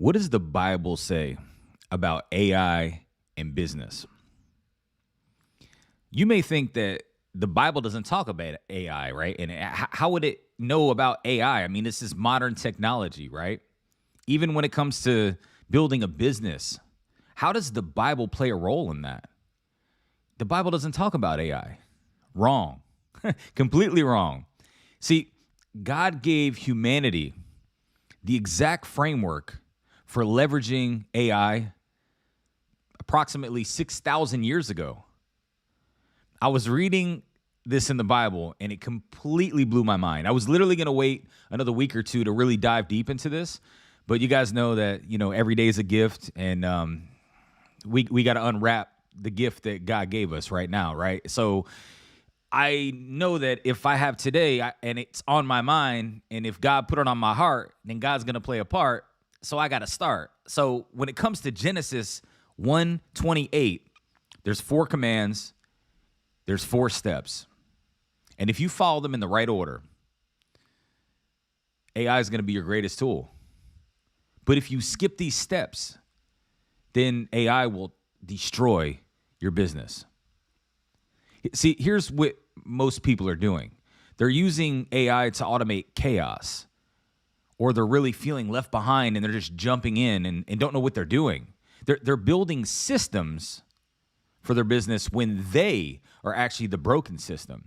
What does the Bible say about AI and business? You may think that the Bible doesn't talk about AI, right? And how would it know about AI? I mean, this is modern technology, right? Even when it comes to building a business, how does the Bible play a role in that? The Bible doesn't talk about AI. Wrong. Completely wrong. See, God gave humanity the exact framework for leveraging AI approximately 6,000 years ago. I was reading this in the Bible and it completely blew my mind. I was literally going to wait another week or two to really dive deep into this. But you guys know that, every day is a gift, and we got to unwrap the gift that God gave us right now, right? So I know that if I have today and it's on my mind, and if God put it on my heart, then God's going to play a part. So I got to start. So when it comes to Genesis 1:28, there's 4 commands, there's 4 steps. And if you follow them in the right order, AI is going to be your greatest tool. But if you skip these steps, then AI will destroy your business. See, here's what most people are doing. They're using AI to automate chaos, or they're really feeling left behind and they're just jumping in and don't know what they're doing. They're building systems for their business when they are actually the broken system.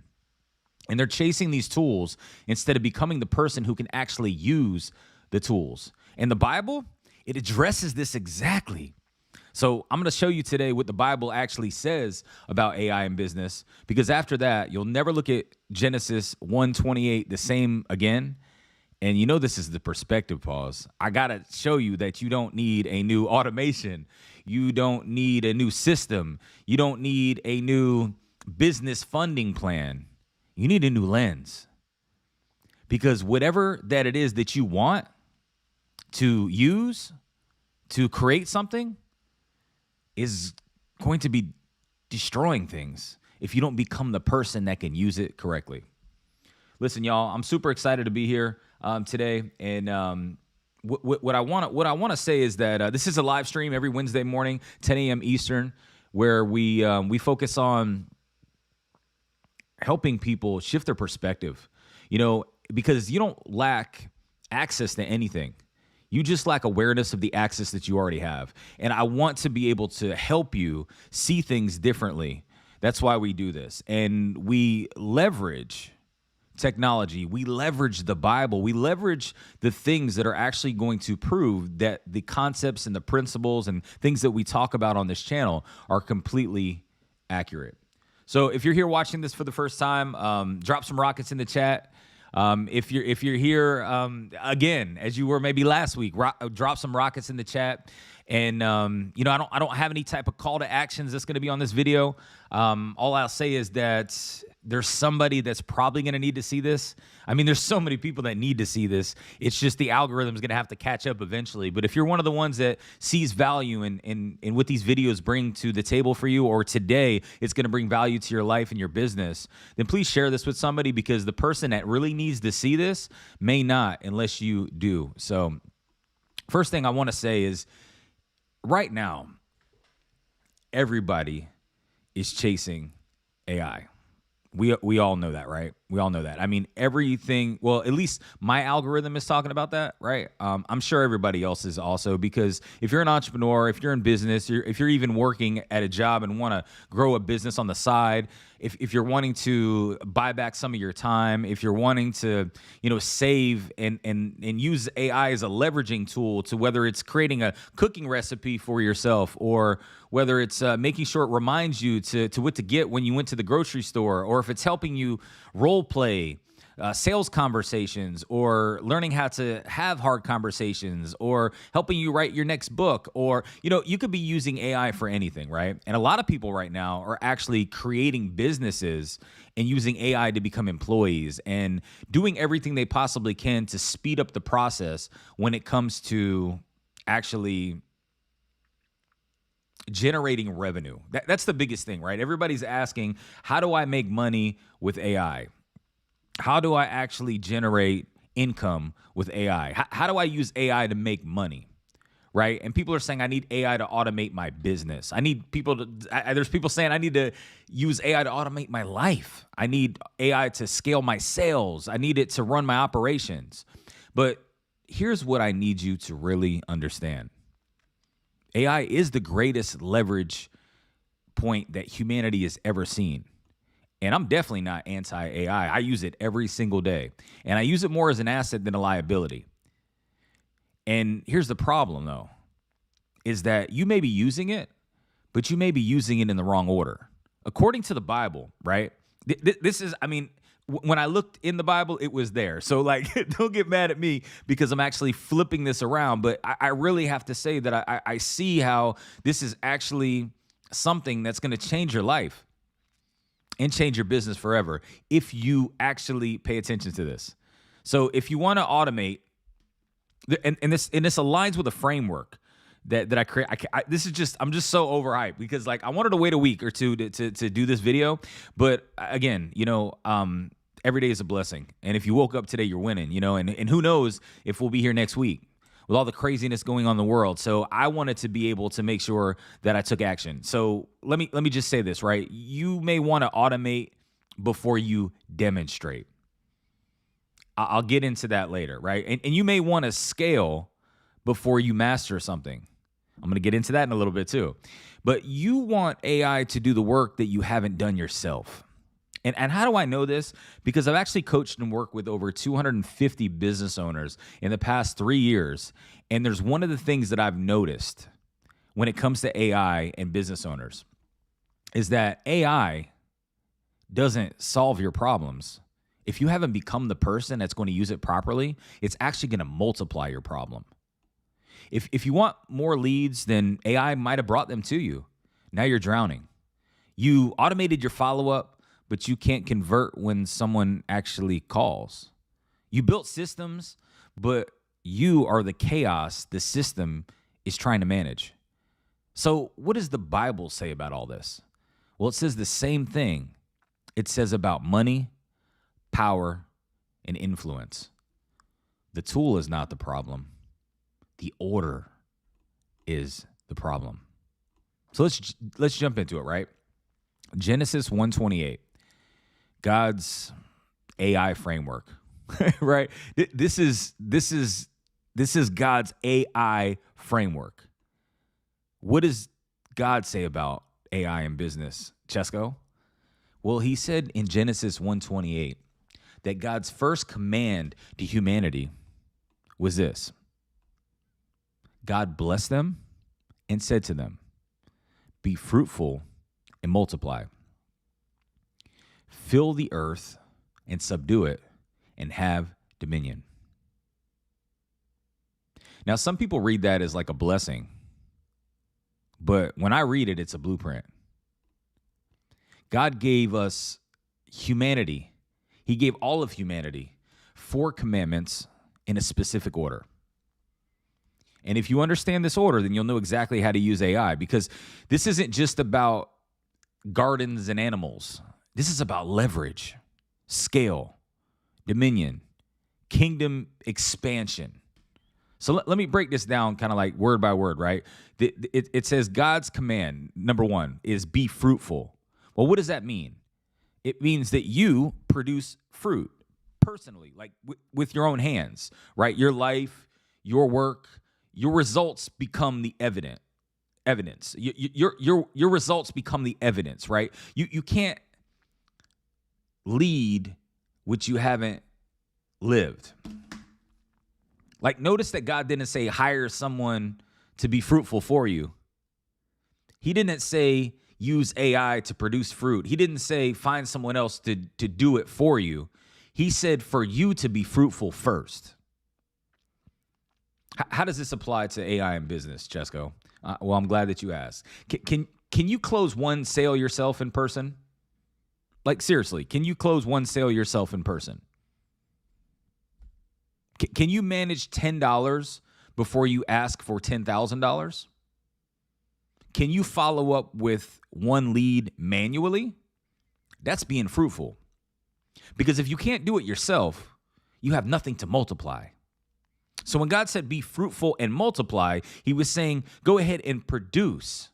And they're chasing these tools instead of becoming the person who can actually use the tools. And the Bible, it addresses this exactly. So I'm going to show you today what the Bible actually says about AI in business, because after that, you'll never look at Genesis 1:28 the same again. And this is the perspective pause. I got to show you that you don't need a new automation. You don't need a new system. You don't need a new business funding plan. You need a new lens. Because whatever that it is that you want to use to create something is going to be destroying things if you don't become the person that can use it correctly. Listen, y'all, I'm super excited to be here today, and what I want to say is that this is a live stream every Wednesday morning, 10 a.m. Eastern, where we focus on helping people shift their perspective. Because you don't lack access to anything. You just lack awareness of the access that you already have. And I want to be able to help you see things differently. That's why we do this. And we leverage technology. We leverage the Bible. We leverage the things that are actually going to prove that the concepts and the principles and things that we talk about on this channel are completely accurate. So if you're here watching this for the first time, drop some rockets in the chat. If you're here again, as you were maybe last week, drop some rockets in the chat. And I don't have any type of call to actions that's going to be on this video. All I'll say is that there's somebody that's probably going to need to see this. I mean, there's so many people that need to see this. It's just the algorithm's going to have to catch up eventually. But if you're one of the ones that sees value in what these videos bring to the table for you, or today it's going to bring value to your life and your business, then please share this with somebody, because the person that really needs to see this may not unless you do. So first thing I want to say is, right now, everybody is chasing AI. We all know that, right? We all know that. I mean, everything, well, at least my algorithm is talking about that, right? I'm sure everybody else is also, because if you're an entrepreneur, if you're in business, if you're even working at a job and want to grow a business on the side, if you're wanting to buy back some of your time, if you're wanting to, save and use AI as a leveraging tool to, whether it's creating a cooking recipe for yourself, or whether it's making sure it reminds you to what to get when you went to the grocery store, or if it's helping you role play sales conversations, or learning how to have hard conversations, or helping you write your next book, or, you could be using AI for anything, right? And a lot of people right now are actually creating businesses and using AI to become employees, and doing everything they possibly can to speed up the process when it comes to actually generating revenue. That's the biggest thing, right? Everybody's asking, how do I make money with AI? How do I actually generate income with AI? How do I use AI to make money? right? And people are saying, I need AI to automate my business. I need people to, there's people saying I need to use AI to automate my life. I need AI to scale my sales. I need it to run my operations. But here's what I need you to really understand. AI is the greatest leverage point that humanity has ever seen. And I'm definitely not anti-AI. I use it every single day. And I use it more as an asset than a liability. And here's the problem, though, is that you may be using it, but you may be using it in the wrong order. According to the Bible, right? This is, I mean, when I looked in the Bible, it was there. So, like, don't get mad at me because I'm actually flipping this around. But I really have to say that I see how this is actually something that's going to change your life and change your business forever if you actually pay attention to this. So if you want to automate, and this aligns with a framework that I create. This is just, I'm just so overhyped because, like, I wanted to wait a week or two to do this video, but again, every day is a blessing, and if you woke up today, you're winning. And who knows if we'll be here next week with all the craziness going on in the world. So I wanted to be able to make sure that I took action. So let me just say this, right? You may want to automate before you demonstrate. I'll get into that later, right? And you may want to scale before you master something. I'm going to get into that in a little bit too. But you want AI to do the work that you haven't done yourself. And how do I know this? Because I've actually coached and worked with over 250 business owners in the past 3 years. And there's one of the things that I've noticed when it comes to AI and business owners is that AI doesn't solve your problems. If you haven't become the person that's going to use it properly, it's actually going to multiply your problem. If you want more leads, then AI might have brought them to you. Now you're drowning. You automated your follow-up, but you can't convert when someone actually calls. You built systems, but you are the chaos the system is trying to manage. So what does the Bible say about all this? Well, it says the same thing. It says about money, power, and influence. The tool is not the problem. The order is the problem. So let's jump into it, right? Genesis 1:28. God's AI framework, right? This is God's AI framework. What does God say about AI in business, Chesco? Well, he said in Genesis 1:28 that God's first command to humanity was this. God blessed them and said to them, "Be fruitful and multiply. Fill the earth and subdue it and have dominion." Now, some people read that as like a blessing, but when I read it, it's a blueprint. God gave us humanity. He gave all of humanity 4 commandments in a specific order. And if you understand this order, then you'll know exactly how to use AI, because this isn't just about gardens and animals. This is about leverage, scale, dominion, kingdom expansion. So let me break this down kind of like word by word, right? It says God's command, number 1, is be fruitful. Well, what does that mean? It means that you produce fruit personally, like with your own hands, right? Your life, your work, your results become the evidence. Your results become the evidence, right? You can't lead what you haven't lived. Like, notice that God didn't say hire someone to be fruitful for you. He didn't say use AI to produce fruit. He didn't say find someone else to do it for you. He said for you to be fruitful first. How does this apply to AI in business, Chesco? Well, I'm glad that you asked. Can you close one sale yourself in person? Like, seriously, can you close one sale yourself in person? Can you manage $10 before you ask for $10,000? Can you follow up with one lead manually? That's being fruitful. Because if you can't do it yourself, you have nothing to multiply. So when God said, be fruitful and multiply, he was saying, go ahead and produce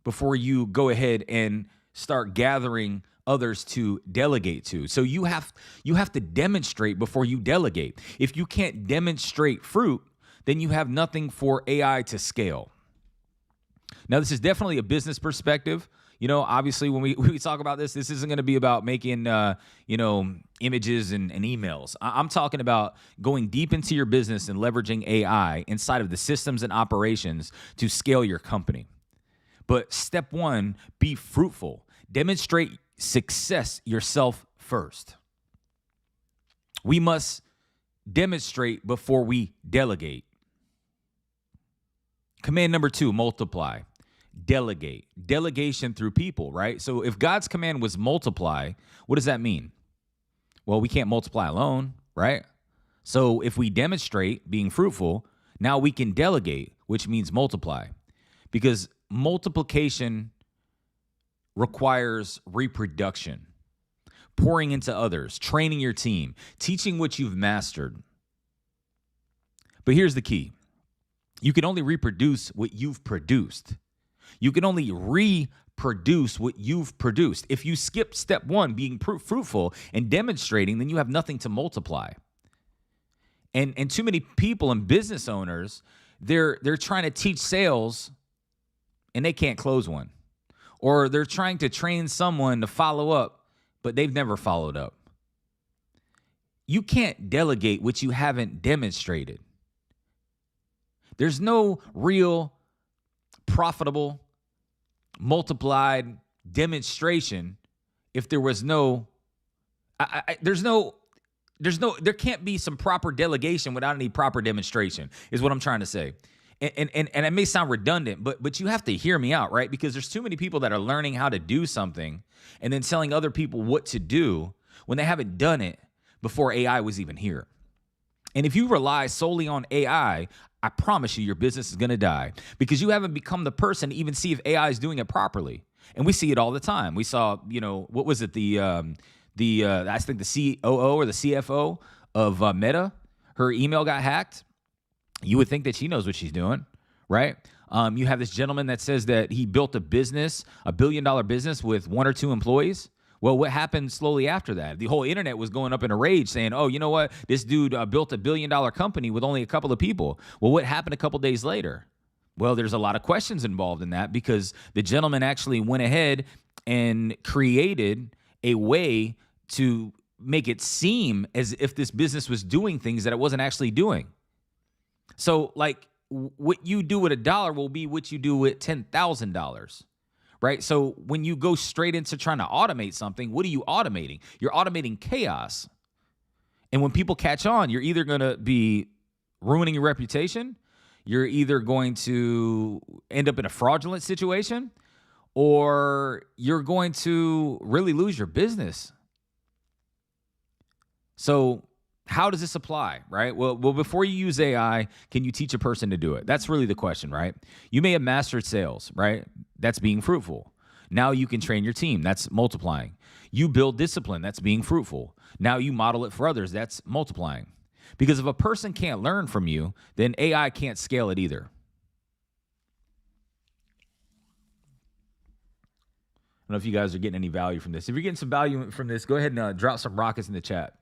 before you go ahead and start gathering others to delegate to. So you have to demonstrate before you delegate. If you can't demonstrate fruit, then you have nothing for AI to scale. Now, this is definitely a business perspective. Obviously, when we talk about this isn't going to be about making, images and emails. I'm talking about going deep into your business and leveraging AI inside of the systems and operations to scale your company. But step one, be fruitful. Demonstrate success yourself first. We must demonstrate before we delegate. Command number 2, multiply. Delegate. Delegation through people, right? So if God's command was multiply, what does that mean? Well, we can't multiply alone, right? So if we demonstrate being fruitful, now we can delegate, which means multiply. Because multiplication requires reproduction, pouring into others, training your team, teaching what you've mastered. But here's the key. You can only reproduce what you've produced. You can only reproduce what you've produced. If you skip step 1, being fruitful and demonstrating, then you have nothing to multiply. And too many people and business owners, they're trying to teach sales and they can't close one. Or they're trying to train someone to follow up, but they've never followed up. You can't delegate what you haven't demonstrated. There's no real profitable, multiplied demonstration if there was no, there can't be some proper delegation without any proper demonstration, is what I'm trying to say. And it may sound redundant, but you have to hear me out, right? Because there's too many people that are learning how to do something and then telling other people what to do when they haven't done it before AI was even here. And if you rely solely on AI, I promise you your business is going to die because you haven't become the person to even see if AI is doing it properly. And we see it all the time. We saw, what was it? I think the COO or the CFO of Meta, her email got hacked. You would think that she knows what she's doing, right? You have this gentleman that says that he built a business, $1 billion business with 1 or 2 employees. Well, what happened slowly after that? The whole internet was going up in a rage saying, oh, you know what? This dude built a $1 billion company with only a couple of people. Well, what happened a couple days later? Well, there's a lot of questions involved in that because the gentleman actually went ahead and created a way to make it seem as if this business was doing things that it wasn't actually doing. So, like, what you do with $1 will be what you do with $10,000. Right? So when you go straight into trying to automate something, what are you automating? You're automating chaos. And when people catch on, you're either going to be ruining your reputation, you're either going to end up in a fraudulent situation, or you're going to really lose your business. So how does this apply, right? Well, before you use AI, can you teach a person to do it? That's really the question, right? You may have mastered sales, right? That's being fruitful. Now you can train your team. That's multiplying. You build discipline. That's being fruitful. Now you model it for others. That's multiplying. Because if a person can't learn from you, then AI can't scale it either. I don't know if you guys are getting any value from this. If you're getting some value from this, go ahead and drop some rockets in the chat.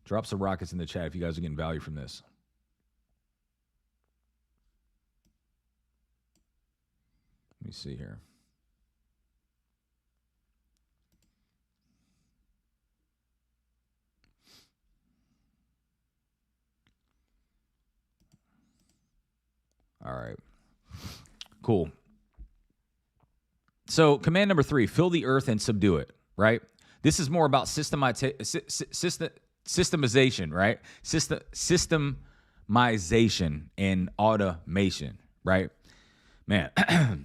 Drop some rockets in the chat if you guys are getting value from this. Let me see here. All right. Cool. So command number 3, fill the earth and subdue it, right? This is more about systemization, right? Systemization and automation, right? Man, I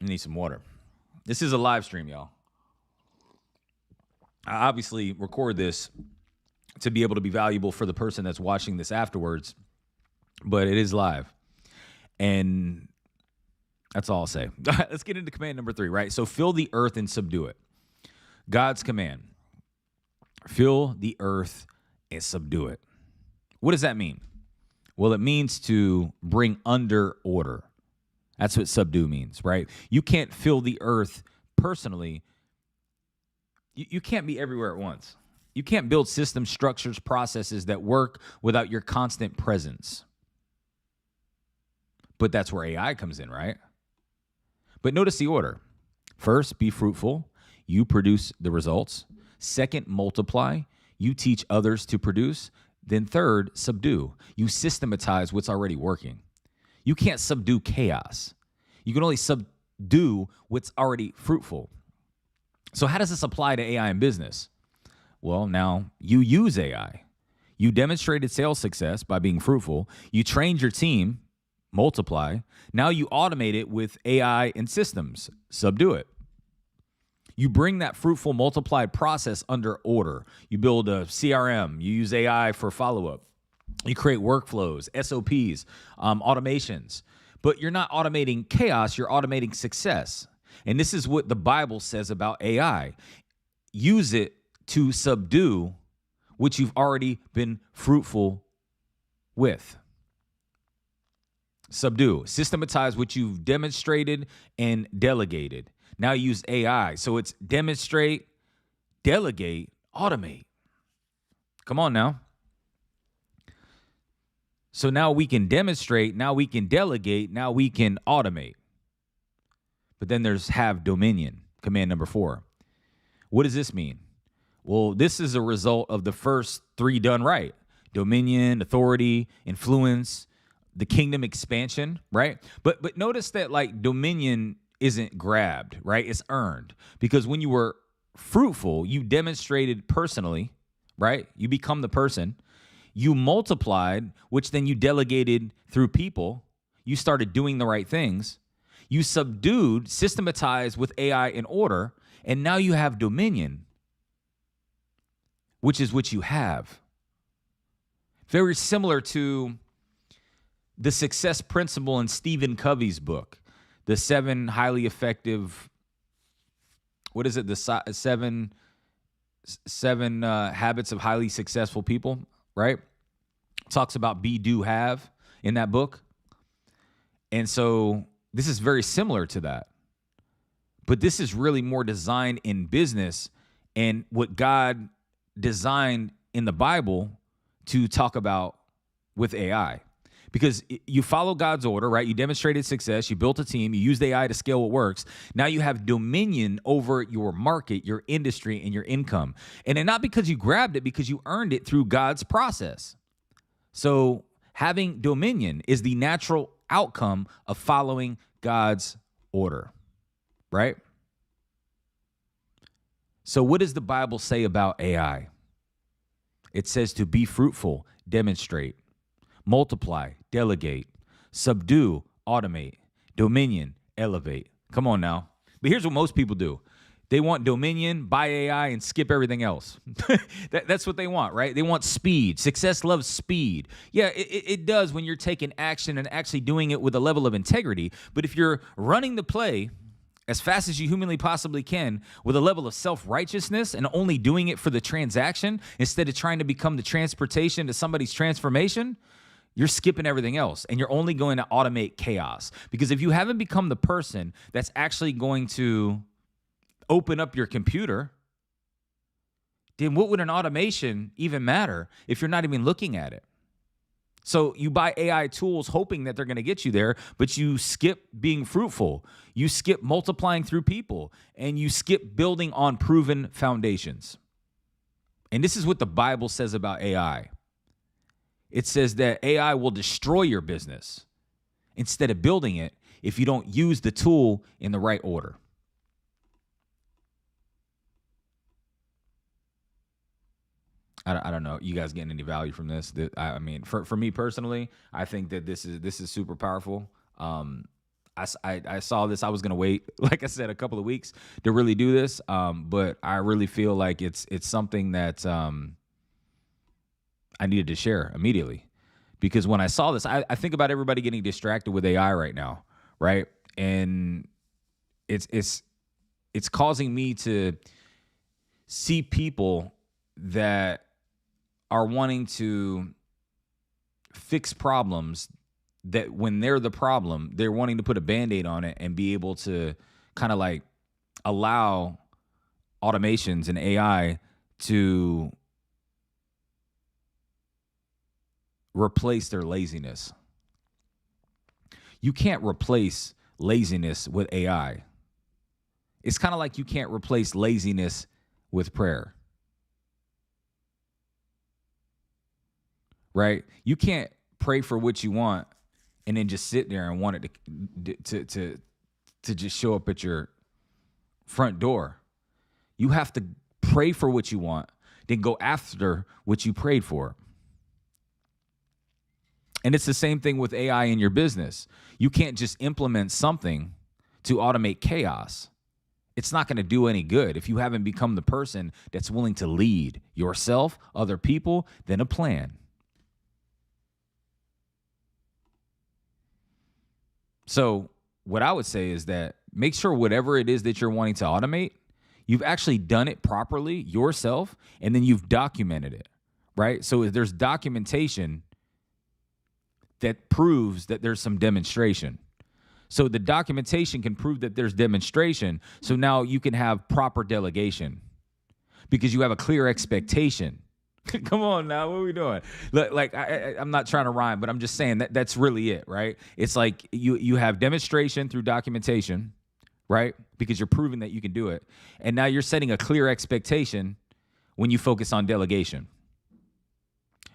need some water. This is a live stream, y'all. I obviously record this to be able to be valuable for the person that's watching this afterwards, but it is live. And that's all I'll say. Let's get into command number 3, right? So fill the earth and subdue it. God's command. Fill the earth and subdue it. What does that mean? Well, it means to bring under order. That's what subdue means, right? You can't fill the earth personally. You can't be everywhere at once. You can't build systems, structures, processes that work without your constant presence. But that's where AI comes in, right? But notice the order. First, be fruitful. You produce the results. Second, multiply. You teach others to produce. Then third, subdue. You systematize what's already working. You can't subdue chaos. You can only subdue what's already fruitful. So how does this apply to AI in business? Well, now you use AI. You demonstrated sales success by being fruitful. You trained your team, multiply. Now you automate it with AI and systems, subdue it. You bring that fruitful multiplied process under order. You build a CRM. You use AI for follow-up. You create workflows, SOPs, automations. But you're not automating chaos. You're automating success. And this is what the Bible says about AI. Use it to subdue what you've already been fruitful with. Subdue. Systematize what you've demonstrated and delegated. Now use AI. So it's demonstrate, delegate, automate. Come on now. So now we can demonstrate, now we can delegate, now we can automate. But then there's have dominion, command number 4. What does this mean? Well, this is a result of the first 3 done right. Dominion, authority, influence, the kingdom expansion, right? But notice that like dominion isn't grabbed, right? It's earned. Because when you were fruitful, you demonstrated personally, right? You become the person. You multiplied, which then you delegated through people. You started doing the right things. You subdued, systematized with AI in order, and now you have dominion, which is what you have. Very similar to the success principle in Stephen Covey's book, the 7 highly effective, what is it? The seven habits of highly successful people, right? Talks about be, do, have in that book. And so this is very similar to that. But this is really more designed in business and what God designed in the Bible to talk about with AI. Because you follow God's order, right? You demonstrated success. You built a team. You used AI to scale what works. Now you have dominion over your market, your industry, and your income. And then not because you grabbed it, because you earned it through God's process. So having dominion is the natural outcome of following God's order, right? So what does the Bible say about AI? It says to be fruitful, demonstrate, multiply, delegate, subdue, automate, dominion, elevate. Come on now. But here's what most people do. They want dominion, buy AI, and skip everything else. That's what they want, right? They want speed. Success loves speed. Yeah, it does when you're taking action and actually doing it with a level of integrity. But if you're running the play as fast as you humanly possibly can with a level of self-righteousness and only doing it for the transaction instead of trying to become the transportation to somebody's transformation, you're skipping everything else, and you're only going to automate chaos. Because if you haven't become the person that's actually going to open up your computer, then what would an automation even matter if you're not even looking at it? So you buy AI tools hoping that they're going to get you there, but you skip being fruitful. You skip multiplying through people, and you skip building on proven foundations. And this is what the Bible says about AI. It says that AI will destroy your business instead of building it if you don't use the tool in the right order. I don't know. You guys getting any value from this? I mean, for me personally, I think that this is super powerful. I saw this. I was gonna wait, like I said, a couple of weeks to really do this. But I really feel like it's something that I needed to share immediately, because when I saw this, I think about everybody getting distracted with AI right now, right? And it's causing me to see people that are wanting to fix problems that when they're the problem, they're wanting to put a Band-Aid on it and be able to kind of like allow automations and AI to replace their laziness. You can't replace laziness with AI. It's kind of like you can't replace laziness with prayer. Right? You can't pray for what you want and then just sit there and want it to just show up at your front door. You have to pray for what you want, then go after what you prayed for. And it's the same thing with AI in your business. You can't just implement something to automate chaos. It's not going to do any good if you haven't become the person that's willing to lead yourself, other people, then a plan. So what I would say is that make sure whatever it is that you're wanting to automate, you've actually done it properly yourself, and then you've documented it, right? So there's documentation that proves that there's some demonstration. So the documentation can prove that there's demonstration. So now you can have proper delegation because you have a clear expectation. Come on now, what are we doing? Like I'm not trying to rhyme, but I'm just saying that's really it, right? It's like you have demonstration through documentation, right? Because you're proving that you can do it. And now you're setting a clear expectation when you focus on delegation.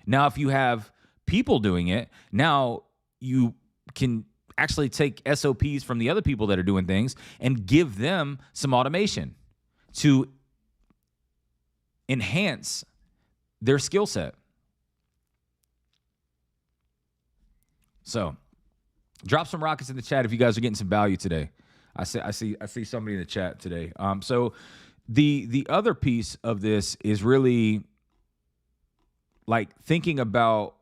Now, if you have people doing it, now you can actually take SOPs from the other people that are doing things and give them some automation to enhance their skill set. So drop some rockets in the chat if you guys are getting some value today. I see somebody in the chat today. So the other piece of this is really like thinking about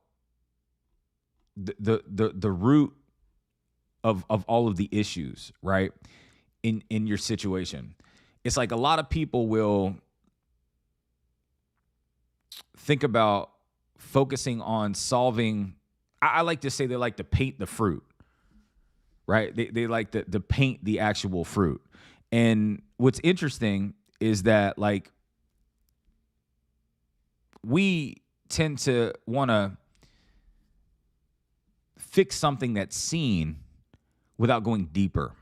the root of all of the issues, right? In your situation. It's like a lot of people will think about focusing on solving. I like to say they like to paint the fruit, right? They like to paint the actual fruit. And what's interesting is that like we tend to want to fix something that's seen without going deeper.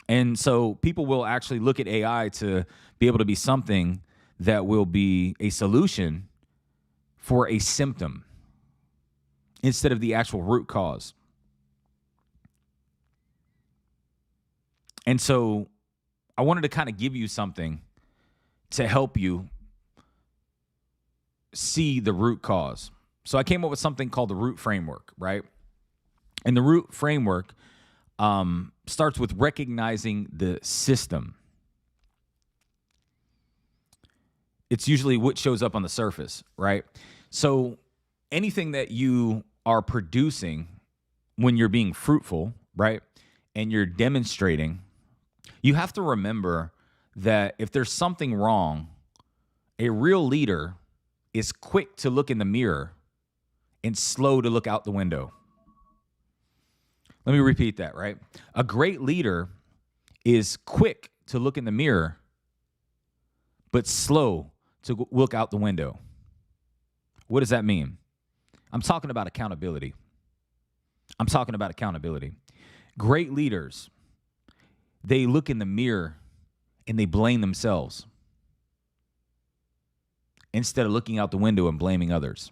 And so people will actually look at AI to be able to be something that will be a solution for a symptom instead of the actual root cause. And so I wanted to kind of give you something to help you see the root cause. So I came up with something called the root framework, right? And the root framework starts with recognizing the system. It's usually what shows up on the surface, right? So anything that you are producing when you're being fruitful, right, and you're demonstrating, you have to remember that if there's something wrong, a real leader is quick to look in the mirror and slow to look out the window. Let me repeat that, right? A great leader is quick to look in the mirror, but slow to look out the window. What does that mean? I'm talking about accountability. Great leaders, they look in the mirror and they blame themselves instead of looking out the window and blaming others.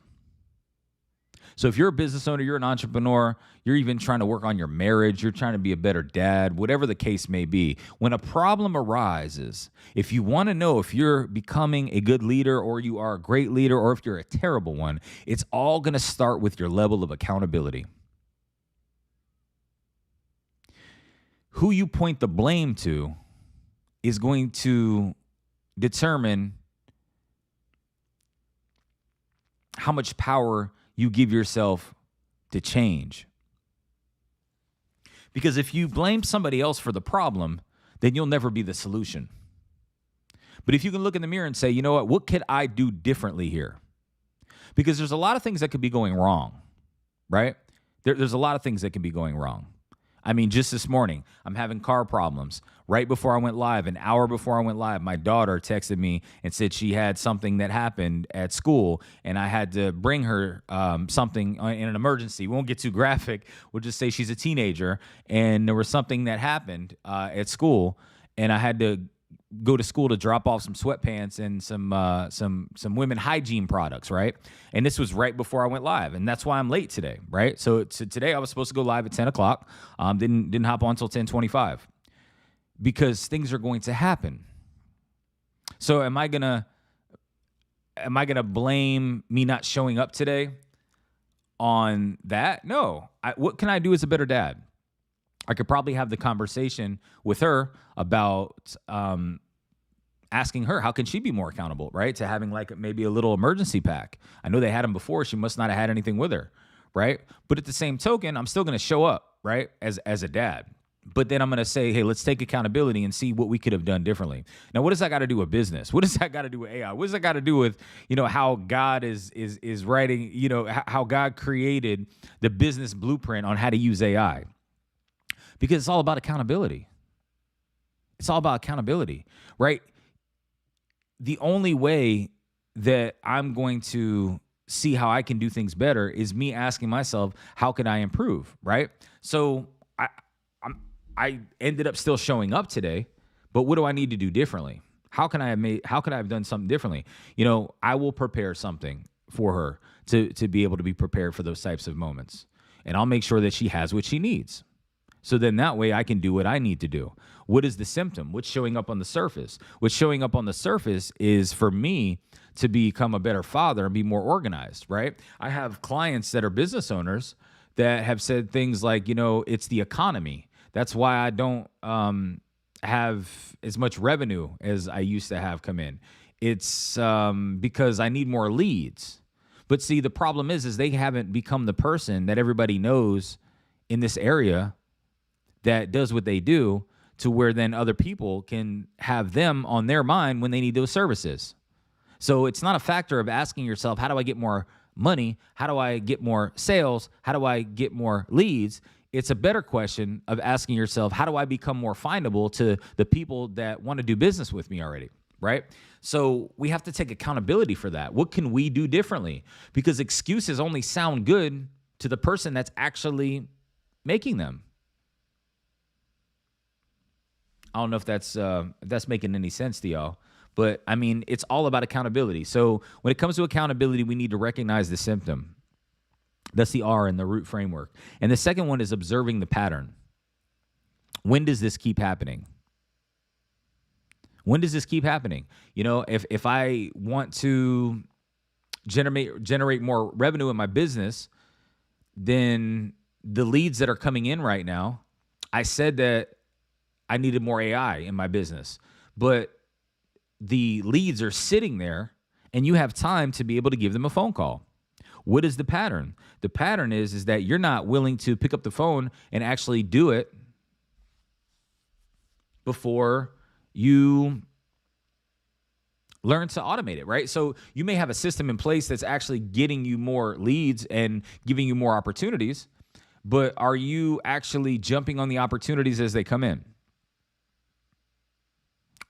So if you're a business owner, you're an entrepreneur, you're even trying to work on your marriage, you're trying to be a better dad, whatever the case may be, when a problem arises, if you want to know if you're becoming a good leader or you are a great leader or if you're a terrible one, it's all going to start with your level of accountability. Who you point the blame to is going to determine how much power you give yourself to change. Because if you blame somebody else for the problem, then you'll never be the solution. But if you can look in the mirror and say, you know what could I do differently here? Because there's a lot of things that could be going wrong, right? There's a lot of things that can be going wrong. I mean, just this morning, I'm having car problems. Right before I went live, an hour before I went live, my daughter texted me and said she had something that happened at school, and I had to bring her something in an emergency. We won't get too graphic. We'll just say she's a teenager, and there was something that happened at school, and I had to go to school to drop off some sweatpants and some women hygiene products, right? And this was right before I went live, and that's why I'm late today, right? So today I was supposed to go live at 10 o'clock. Didn't hop on until 10:25 because things are going to happen. So am I gonna blame me not showing up today on that? No. What can I do as a better dad? I could probably have the conversation with her about asking her, how can she be more accountable, right? To having like maybe a little emergency pack. I know they had them before. She must not have had anything with her, right? But at the same token, I'm still going to show up, right? As a dad. But then I'm going to say, hey, let's take accountability and see what we could have done differently. Now, what does that got to do with business? What does that got to do with AI? What does that got to do with, how God is writing, how God created the business blueprint on how to use AI? Because it's all about accountability. It's all about accountability, right? The only way that I'm going to see how I can do things better is me asking myself, how can I improve, right? So I ended up still showing up today, but what do I need to do differently? How can I have done something differently? I will prepare something for her to be able to be prepared for those types of moments. And I'll make sure that she has what she needs. So then that way I can do what I need to do. What is the symptom? What's showing up on the surface? What's showing up on the surface is for me to become a better father and be more organized, right? I have clients that are business owners that have said things like, it's the economy. That's why I don't have as much revenue as I used to have come in. It's because I need more leads. But see, the problem is they haven't become the person that everybody knows in this area that does what they do, to where then other people can have them on their mind when they need those services. So it's not a factor of asking yourself, how do I get more money? How do I get more sales? How do I get more leads? It's a better question of asking yourself, how do I become more findable to the people that want to do business with me already, right? So we have to take accountability for that. What can we do differently? Because excuses only sound good to the person that's actually making them. I don't know if that's making any sense to y'all, but I mean, it's all about accountability. So when it comes to accountability, we need to recognize the symptom. That's the R in the root framework. And the second one is observing the pattern. When does this keep happening? When does this keep happening? If I want to generate more revenue in my business, then the leads that are coming in right now, I said that I needed more AI in my business, but the leads are sitting there and you have time to be able to give them a phone call. What is the pattern? The pattern is that you're not willing to pick up the phone and actually do it before you learn to automate it, right? So you may have a system in place that's actually getting you more leads and giving you more opportunities, but are you actually jumping on the opportunities as they come in?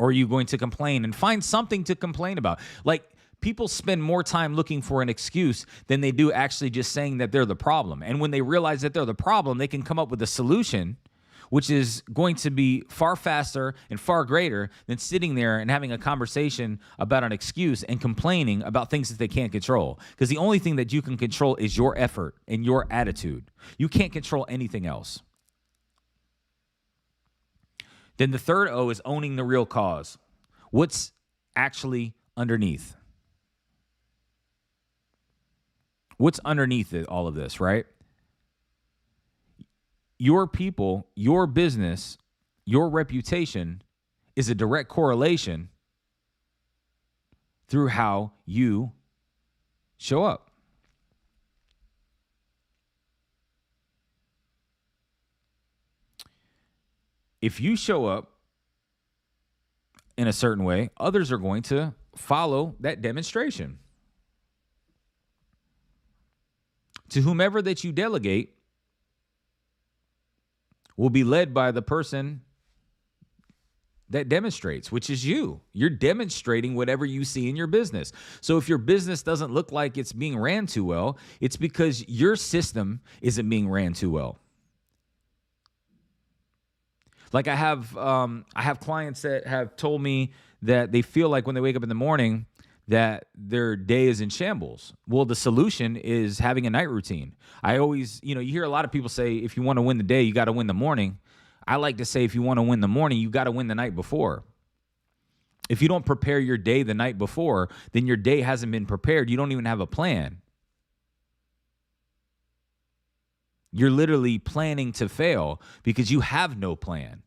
Or are you going to complain and find something to complain about? Like, people spend more time looking for an excuse than they do actually just saying that they're the problem. And when they realize that they're the problem, they can come up with a solution, which is going to be far faster and far greater than sitting there and having a conversation about an excuse and complaining about things that they can't control. Because the only thing that you can control is your effort and your attitude. You can't control anything else. Then the third O is owning the real cause. What's actually underneath? What's underneath all of this, right? Your people, your business, your reputation is a direct correlation through how you show up. If you show up, in a certain way, others are going to follow that demonstration. To whomever that you delegate will be led by the person that demonstrates, which is you. You're demonstrating whatever you see in your business. So if your business doesn't look like it's being ran too well, it's because your system isn't being ran too well. Like I have clients that have told me that they feel like when they wake up in the morning that their day is in shambles. Well, the solution is having a night routine. I always, you hear a lot of people say, if you want to win the day, you got to win the morning. I like to say, if you want to win the morning, you got to win the night before. If you don't prepare your day the night before, then your day hasn't been prepared. You don't even have a plan. You're literally planning to fail because you have no plan.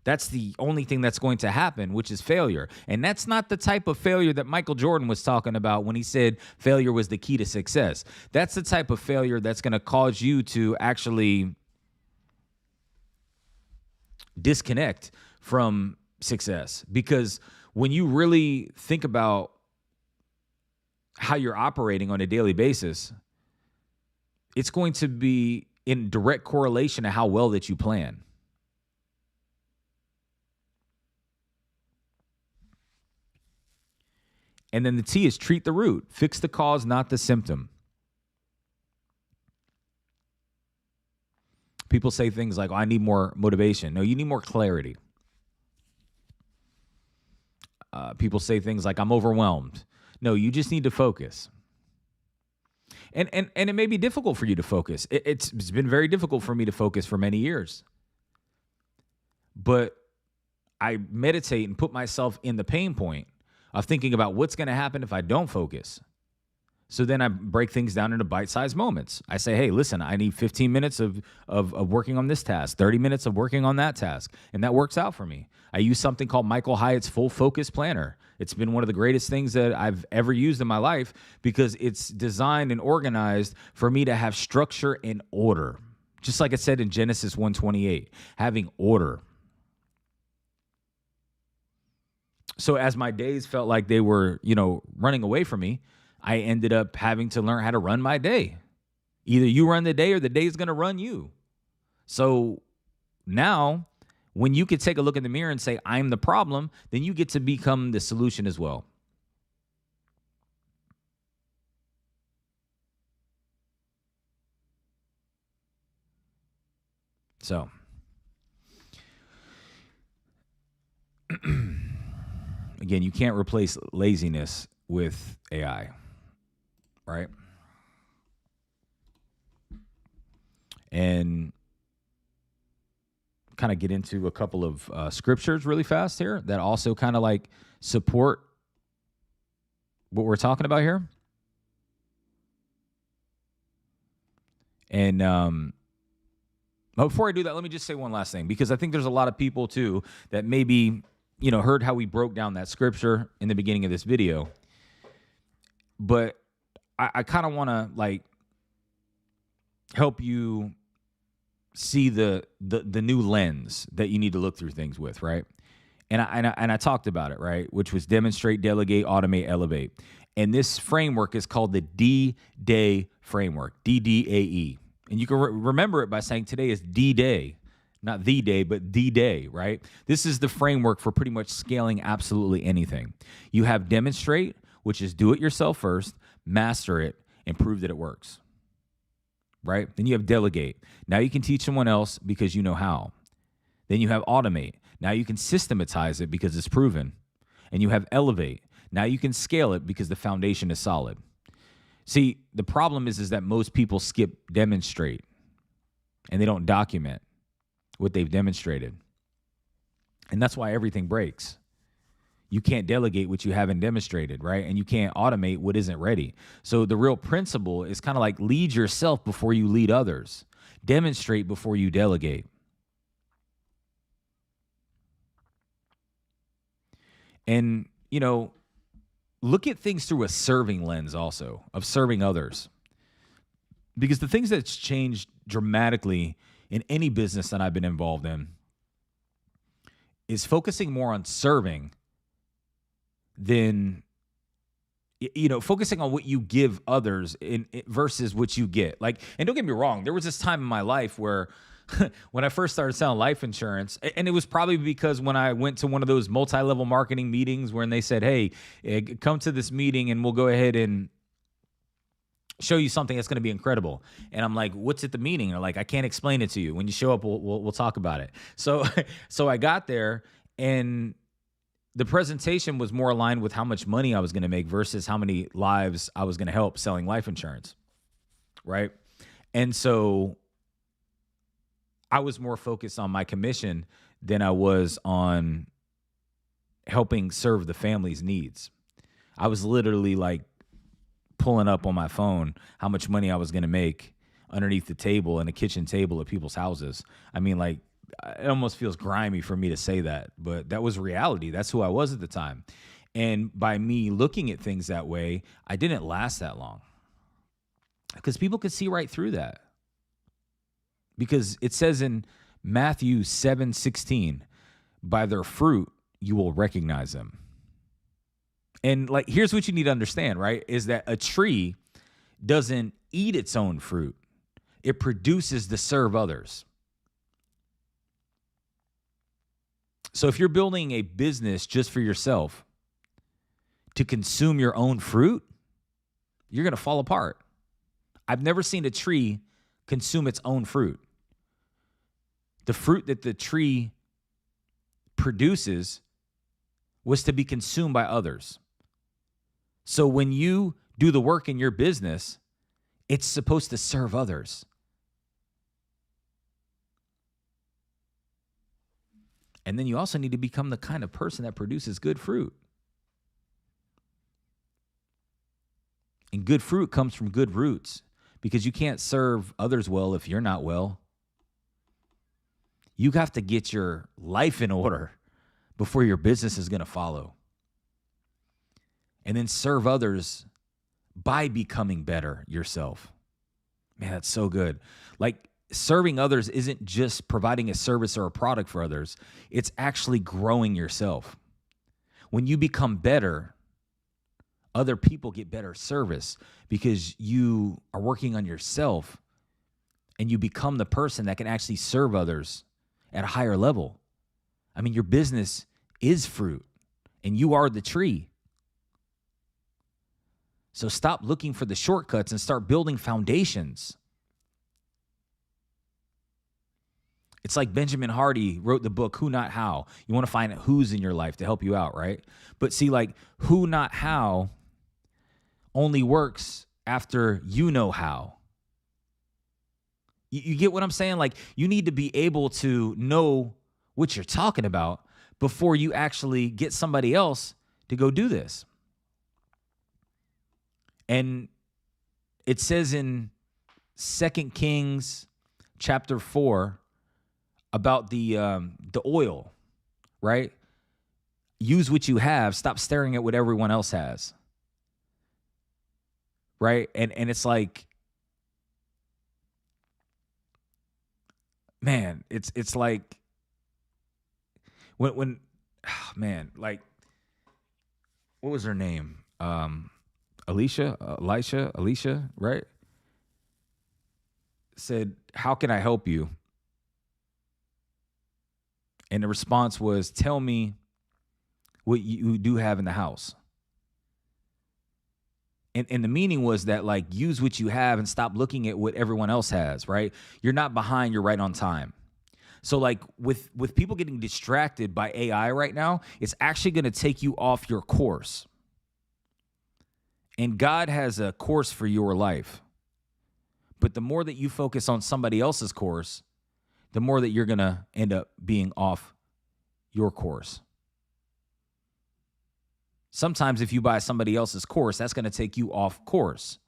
That's the only thing that's going to happen, which is failure. And that's not the type of failure that Michael Jordan was talking about when he said failure was the key to success. That's the type of failure that's going to cause you to actually disconnect from success. Because when you really think about how you're operating on a daily basis, it's going to be in direct correlation to how well that you plan. And then the T is treat the root. Fix the cause, not the symptom. People say things like, I need more motivation. No, you need more clarity. People say things like, I'm overwhelmed. No, you just need to focus. And it may be difficult for you to focus. It's been very difficult for me to focus for many years. But I meditate and put myself in the pain point of thinking about what's going to happen if I don't focus. So then I break things down into bite-sized moments. I say, hey, listen, I need 15 minutes of working on this task, 30 minutes of working on that task. And that works out for me. I use something called Michael Hyatt's Full Focus Planner. It's been one of the greatest things that I've ever used in my life because it's designed and organized for me to have structure and order. Just like it said in Genesis 1:28, having order. So as my days felt like they were, running away from me, I ended up having to learn how to run my day. Either you run the day or the day is going to run you. So now when you could take a look in the mirror and say, I'm the problem, then you get to become the solution as well. So again, you can't replace laziness with AI, right? And kind of get into a couple of scriptures really fast here that also kind of like support what we're talking about here. And before I do that, let me just say one last thing, because I think there's a lot of people too that maybe heard how we broke down that scripture in the beginning of this video. But I kind of want to help you see the new lens that you need to look through things with, right? And I talked about it, right? Which was demonstrate, delegate, automate, elevate. And this framework is called the D-Day framework, DDAE. And you can remember it by saying today is D-Day. Not the day, but the day, right? This is the framework for pretty much scaling absolutely anything. You have demonstrate, which is do it yourself first, master it, and prove that it works, right? Then you have delegate. Now you can teach someone else because you know how. Then you have automate. Now you can systematize it because it's proven. And you have elevate. Now you can scale it because the foundation is solid. See, the problem is that most people skip demonstrate and they don't document what they've demonstrated. And that's why everything breaks. You can't delegate what you haven't demonstrated, right? And you can't automate what isn't ready. So the real principle is kind of like lead yourself before you lead others. Demonstrate before you delegate. And, look at things through a serving lens also, of serving others. Because the things that's changed dramatically in any business that I've been involved in is focusing more on serving then focusing on what you give others versus what you get. Like, and don't get me wrong, there was this time in my life where when I first started selling life insurance, and it was probably because when I went to one of those multi-level marketing meetings when they said, hey, come to this meeting and we'll go ahead and show you something that's going to be incredible. And I'm like, what's at the meeting? They're like, I can't explain it to you. When you show up, we'll talk about it. So I got there, and the presentation was more aligned with how much money I was going to make versus how many lives I was going to help selling life insurance. Right. And so I was more focused on my commission than I was on helping serve the family's needs. I was literally like pulling up on my phone how much money I was going to make underneath the table and a kitchen table at people's houses. I mean, like, it almost feels grimy for me to say that, but that was reality. That's who I was at the time. And by me looking at things that way, I didn't last that long because people could see right through that. Because it says in Matthew 7:16, by their fruit, you will recognize them. And like, here's what you need to understand, right? Is that a tree doesn't eat its own fruit. It produces to serve others. So if you're building a business just for yourself to consume your own fruit, you're going to fall apart. I've never seen a tree consume its own fruit. The fruit that the tree produces was to be consumed by others. So when you do the work in your business, it's supposed to serve others. And then you also need to become the kind of person that produces good fruit. And good fruit comes from good roots, because you can't serve others well if you're not well. You have to get your life in order before your business is going to follow. And then serve others by becoming better yourself. Man, that's so good. Like, serving others isn't just providing a service or a product for others. It's actually growing yourself. When you become better, other people get better service because you are working on yourself and you become the person that can actually serve others at a higher level. I mean, your business is fruit and you are the tree. So stop looking for the shortcuts and start building foundations. It's like Benjamin Hardy wrote the book, Who Not How. You want to find who's in your life to help you out, right? But see, like, who not how only works after you know how. You get what I'm saying? Like, you need to be able to know what you're talking about before you actually get somebody else to go do this. And it says in 2 Kings chapter 4 about the oil, right? Use what you have. Stop staring at what everyone else has. Right? And it's like, man, it's like when man, like, what was her name? Alicia, right? Said, how can I help you? And the response was, tell me what you do have in the house. And the meaning was that, like, use what you have and stop looking at what everyone else has, right? You're not behind, you're right on time. So, like, with people getting distracted by AI right now, it's actually going to take you off your course. And God has a course for your life. But the more that you focus on somebody else's course, the more that you're going to end up being off your course. Sometimes if you buy somebody else's course, that's going to take you off course.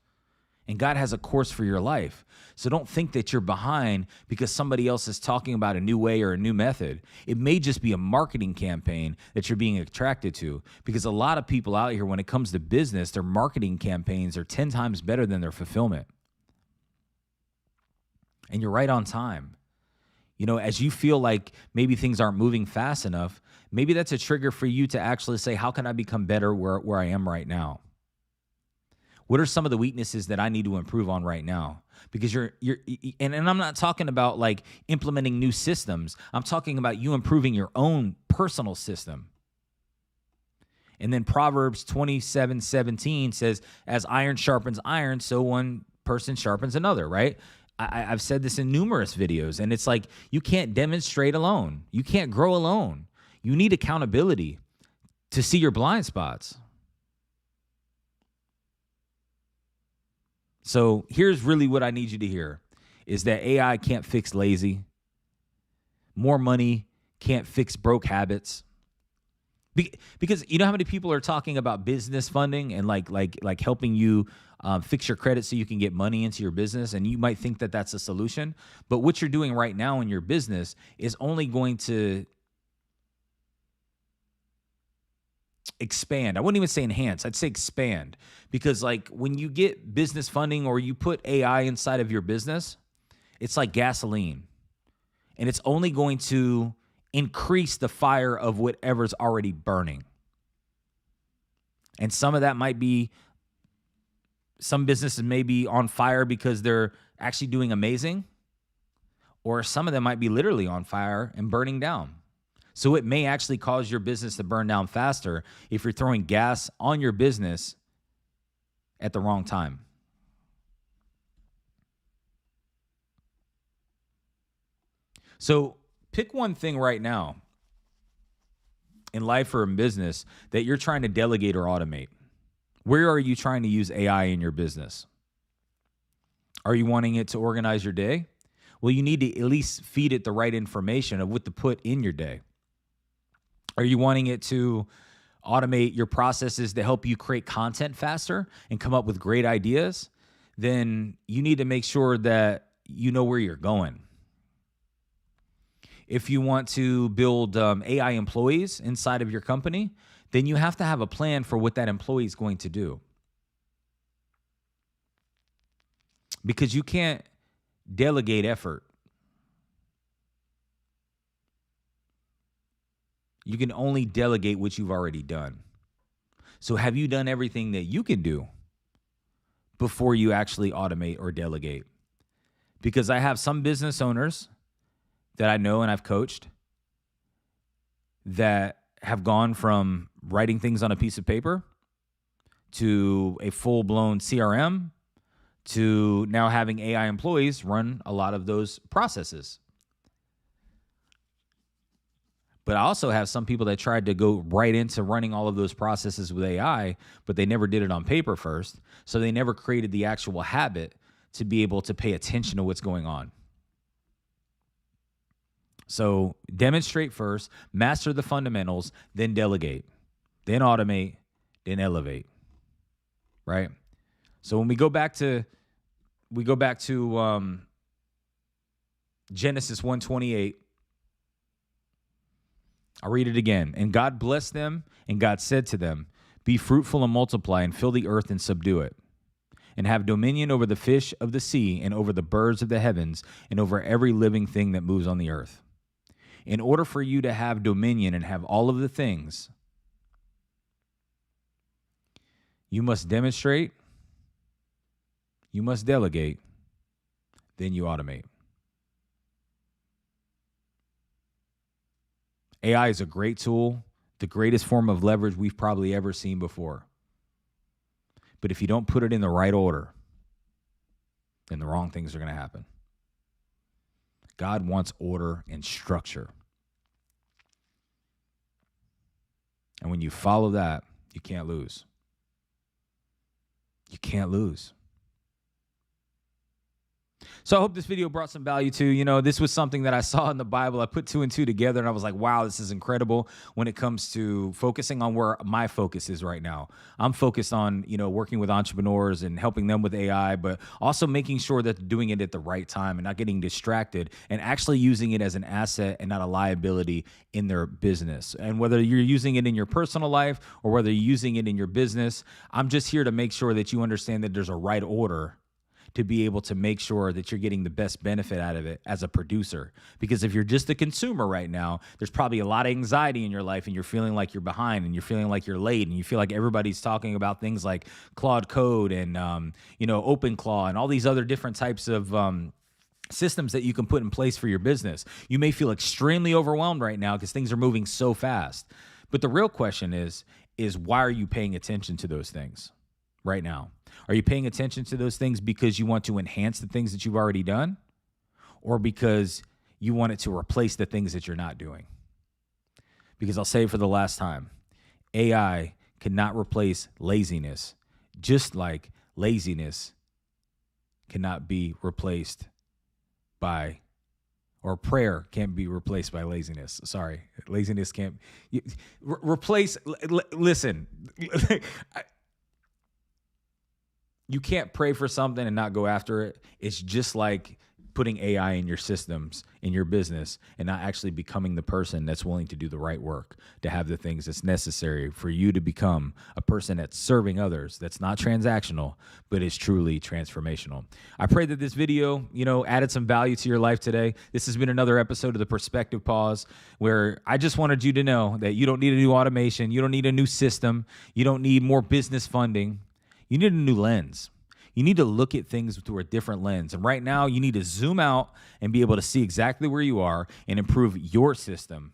And God has a course for your life. So don't think that you're behind because somebody else is talking about a new way or a new method. It may just be a marketing campaign that you're being attracted to, because a lot of people out here, when it comes to business, their marketing campaigns are 10 times better than their fulfillment. And you're right on time. As you feel like maybe things aren't moving fast enough, maybe that's a trigger for you to actually say, how can I become better where I am right now? What are some of the weaknesses that I need to improve on right now? Because and I'm not talking about like implementing new systems. I'm talking about you improving your own personal system. And then Proverbs 27:17 says, as iron sharpens iron, so one person sharpens another, right? I've said this in numerous videos, and it's like you can't demonstrate alone. You can't grow alone. You need accountability to see your blind spots. So here's really what I need you to hear, is that AI can't fix lazy. More money can't fix broke habits. Because you know how many people are talking about business funding and like helping you fix your credit so you can get money into your business, and you might think that that's a solution, but what you're doing right now in your business is only going to expand. I wouldn't even say enhance. I'd say expand, because like when you get business funding or you put AI inside of your business, it's like gasoline, and it's only going to increase the fire of whatever's already burning. And some of that might be, some businesses may be on fire because they're actually doing amazing, or some of them might be literally on fire and burning down. So it may actually cause your business to burn down faster if you're throwing gas on your business at the wrong time. So pick one thing right now in life or in business that you're trying to delegate or automate. Where are you trying to use AI in your business? Are you wanting it to organize your day? Well, you need to at least feed it the right information of what to put in your day. Are you wanting it to automate your processes to help you create content faster and come up with great ideas? Then you need to make sure that you know where you're going. If you want to build AI employees inside of your company, then you have to have a plan for what that employee is going to do. Because you can't delegate effort. You can only delegate what you've already done. So have you done everything that you can do before you actually automate or delegate? Because I have some business owners that I know and I've coached that have gone from writing things on a piece of paper to a full-blown CRM to now having AI employees run a lot of those processes. But I also have some people that tried to go right into running all of those processes with AI, but they never did it on paper first. So they never created the actual habit to be able to pay attention to what's going on. So demonstrate first, master the fundamentals, then delegate, then automate, then elevate, right? So when we go back to Genesis 1:28, I'll read it again. And God blessed them, and God said to them, be fruitful and multiply, and fill the earth and subdue it, and have dominion over the fish of the sea, and over the birds of the heavens, and over every living thing that moves on the earth. In order for you to have dominion and have all of the things, you must demonstrate, you must delegate, then you automate. AI is a great tool, the greatest form of leverage we've probably ever seen before. But if you don't put it in the right order, then the wrong things are going to happen. God wants order and structure. And when you follow that, you can't lose. You can't lose. So I hope this video brought some value to you. This was something that I saw in the Bible. I put 2 and 2 together, and I was like, wow, this is incredible when it comes to focusing on where my focus is right now. I'm focused on, working with entrepreneurs and helping them with AI, but also making sure that they're doing it at the right time and not getting distracted and actually using it as an asset and not a liability in their business. And whether you're using it in your personal life or whether you're using it in your business, I'm just here to make sure that you understand that there's a right order to be able to make sure that you're getting the best benefit out of it as a producer. Because if you're just a consumer right now, there's probably a lot of anxiety in your life and you're feeling like you're behind and you're feeling like you're late and you feel like everybody's talking about things like Claude Code and, OpenClaw and all these other different types of systems that you can put in place for your business. You may feel extremely overwhelmed right now because things are moving so fast. But the real question is why are you paying attention to those things right now? Are you paying attention to those things because you want to enhance the things that you've already done, or because you want it to replace the things that you're not doing? Because I'll say it for the last time, AI cannot replace laziness, just like laziness cannot be replaced by, or prayer can't be replaced by laziness. Sorry, laziness can't replace. Listen, you can't pray for something and not go after it. It's just like putting AI in your systems, in your business, and not actually becoming the person that's willing to do the right work, to have the things that's necessary for you to become a person that's serving others, that's not transactional, but is truly transformational. I pray that this video, added some value to your life today. This has been another episode of the Perspective Pause, where I just wanted you to know that you don't need a new automation. You don't need a new system. You don't need more business funding. You need a new lens. You need to look at things through a different lens. And right now, you need to zoom out and be able to see exactly where you are and improve your system.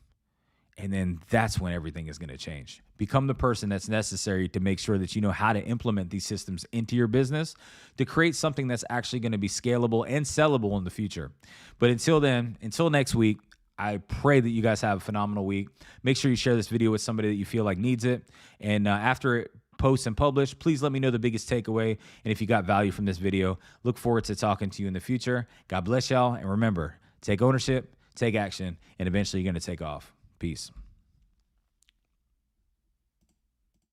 And then that's when everything is going to change. Become the person that's necessary to make sure that you know how to implement these systems into your business to create something that's actually going to be scalable and sellable in the future. But until then, until next week, I pray that you guys have a phenomenal week. Make sure you share this video with somebody that you feel like needs it. And after it post and publish, please let me know the biggest takeaway. And if you got value from this video, look forward to talking to you in the future. God bless y'all. And remember, take ownership, take action, and eventually you're going to take off. Peace.